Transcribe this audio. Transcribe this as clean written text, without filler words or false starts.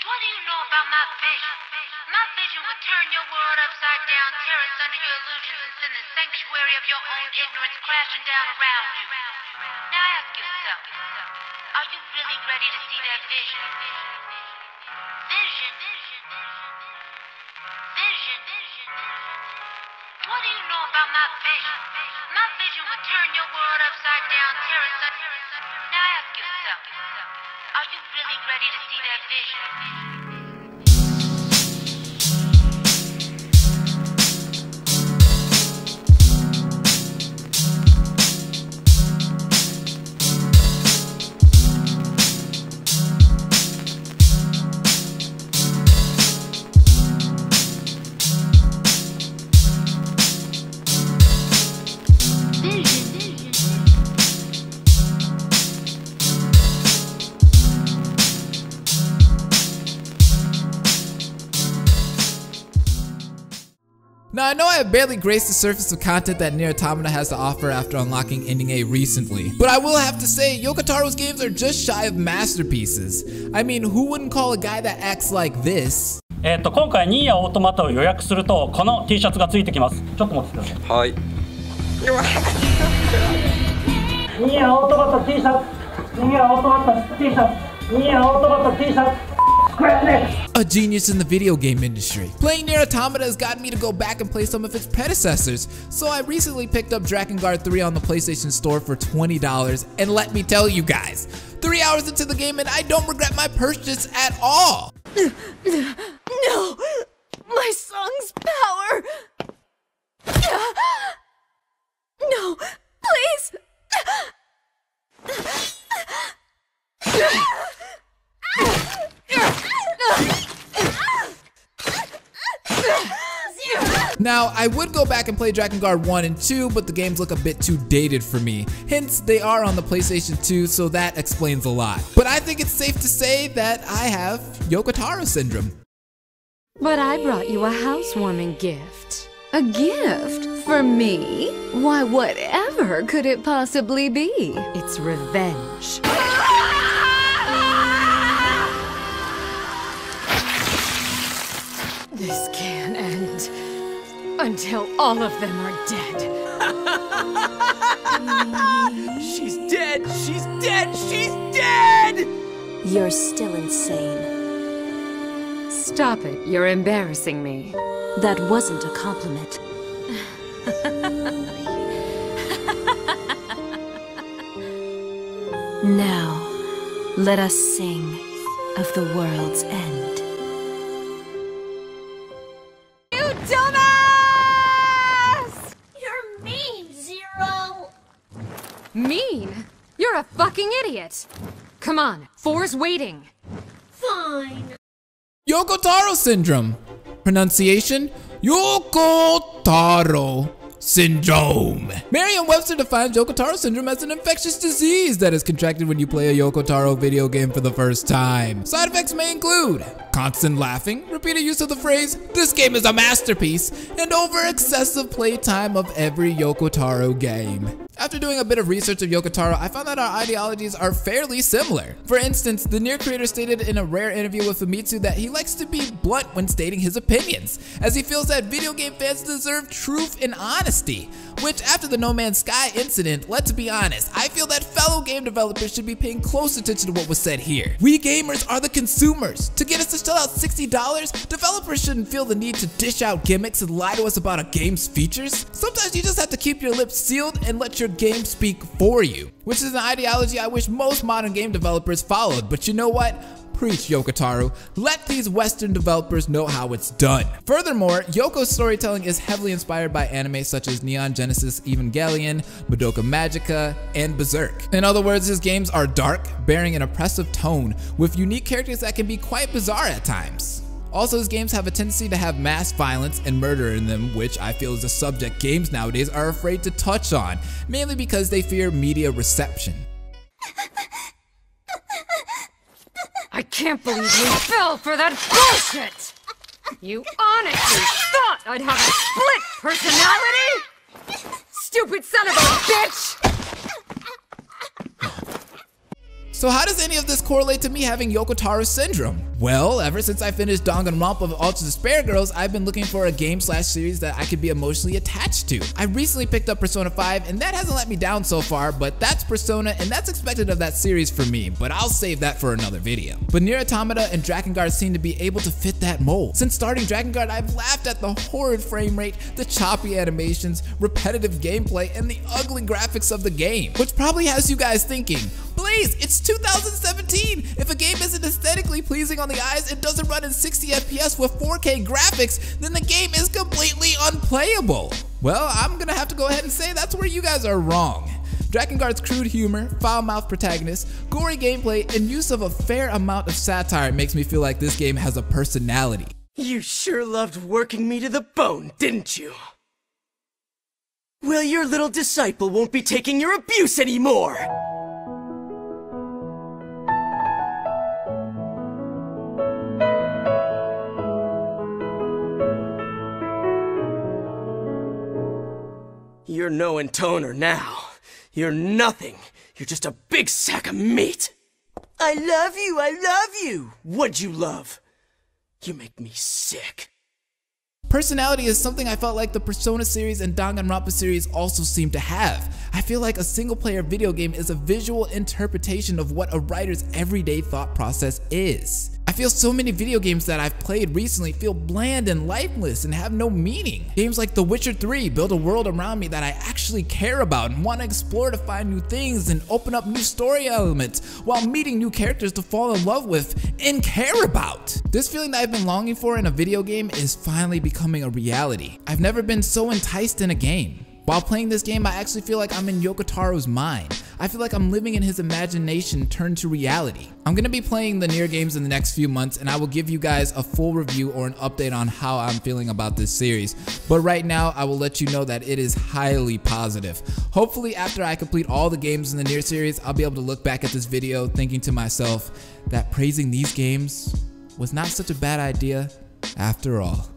What do you know about my vision? My vision would turn your world upside down, tear us under your illusions, and send the sanctuary of your own ignorance crashing down around you. Now ask yourself, are you really ready to see that vision? Vision. What do you know about my vision? My vision would turn your world upside down, tear us under. Now ask yourself, are you really ready to see that vision? Now, I know I have barely graced the surface of content that Nier Automata has to offer after unlocking Ending A recently, but I will have to say, Yoko Taro's games are just shy of masterpieces. I mean, who wouldn't call a guy that acts like this? 今回ニーヤオートマタを予約するとこの T シャツがついてきます。ちょっと待ってください。はい。ニーヤオートマタ T シャツ、ニーヤオートマタ T シャツ、ニーヤオートマタ T シャツ。A genius in the video game industry. Playing Nier Automata has gotten me to go back and play some of its predecessors, so I recently picked up Drakengard 3 on the PlayStation Store for $20, and let me tell you guys, 3 hours into the game and I don't regret my purchase at all. No! My song's power! No! Please! Now, I would go back and play Drakengard 1 and 2, but the games look a bit too dated for me. Hence, they are on the PlayStation 2, so that explains a lot. But I think it's safe to say that I have Yoko Taro syndrome. But I brought you a housewarming gift. A gift? For me? Why, whatever could it possibly be? It's revenge. This can't end until all of them are dead. She's dead! She's dead! She's dead! You're still insane. Stop it, you're embarrassing me. That wasn't a compliment. Now, let us sing of the world's end. You dumbass! You're mean, Zero! Mean? You're a fucking idiot! Come on, 4's waiting. Fine. Yoko Taro syndrome. Pronunciation: Yoko Taro syndrome. Merriam-Webster defines Yoko Taro syndrome as an infectious disease that is contracted when you play a Yoko Taro video game for the first time. Side effects may include constant laughing, repeated use of the phrase, "This game is a masterpiece," and over excessive playtime of every Yoko Taro game. After doing a bit of research of Yoko Taro, I found that our ideologies are fairly similar. For instance, the Nier creator stated in a rare interview with Famitsu that he likes to be blunt when stating his opinions, as he feels that video game fans deserve truth and honesty. Which, after the No Man's Sky incident, let's be honest, I feel that fellow game developers should be paying close attention to what was said here. We gamers are the consumers. To get us to shell out $60, developers shouldn't feel the need to dish out gimmicks and lie to us about a game's features. Sometimes you just have to keep your lips sealed and let your game speak for you, which is an ideology I wish most modern game developers followed. But you know what? Preach, Yoko Taro. Let these Western developers know how it's done. Furthermore, Yoko's storytelling is heavily inspired by anime such as Neon Genesis Evangelion, Madoka Magica, and Berserk. In other words, his games are dark, bearing an oppressive tone, with unique characters that can be quite bizarre at times. Also, his games have a tendency to have mass violence and murder in them, which I feel is a subject games nowadays are afraid to touch on, mainly because they fear media reception. I can't believe you fell for that bullshit! You honestly thought I'd have a split personality? Stupid son of a bitch! So how does any of this correlate to me having Yoko Taro syndrome? Well, ever since I finished Danganronpa of Ultra Despair Girls, I've been looking for a game/series that I could be emotionally attached to. I recently picked up Persona 5 and that hasn't let me down so far, but that's Persona and that's expected of that series for me, but I'll save that for another video. But Nier Automata and Drakengard seem to be able to fit that mold. Since starting Drakengard, I've laughed at the horrid frame rate, the choppy animations, repetitive gameplay, and the ugly graphics of the game, which probably has you guys thinking, please, it's 2017! If a game isn't aesthetically pleasing on the eyes, it doesn't run in 60 FPS with 4K graphics, then the game is completely unplayable. Well, I'm gonna have to go ahead and say that's where you guys are wrong. Drakengard's crude humor, foul-mouthed protagonists, gory gameplay, and use of a fair amount of satire makes me feel like this game has a personality. You sure loved working me to the bone, didn't you? Well, your little disciple won't be taking your abuse anymore! You're no intoner now. You're nothing. You're just a big sack of meat. I love you, I love you! What'd you love? You make me sick. Personality is something I felt like the Persona series and Danganronpa series also seem to have. I feel like a single-player video game is a visual interpretation of what a writer's everyday thought process is. I feel so many video games that I've played recently feel bland and lifeless and have no meaning. Games like The Witcher 3 build a world around me that I actually care about and want to explore to find new things and open up new story elements while meeting new characters to fall in love with and care about. This feeling that I've been longing for in a video game is finally becoming a reality. I've never been so enticed in a game. While playing this game, I actually feel like I'm in Yoko Taro's mind. I feel like I'm living in his imagination turned to reality. I'm gonna be playing the Nier games in the next few months and I will give you guys a full review or an update on how I'm feeling about this series. But right now, I will let you know that it is highly positive. Hopefully after I complete all the games in the Nier series, I'll be able to look back at this video thinking to myself that praising these games was not such a bad idea after all.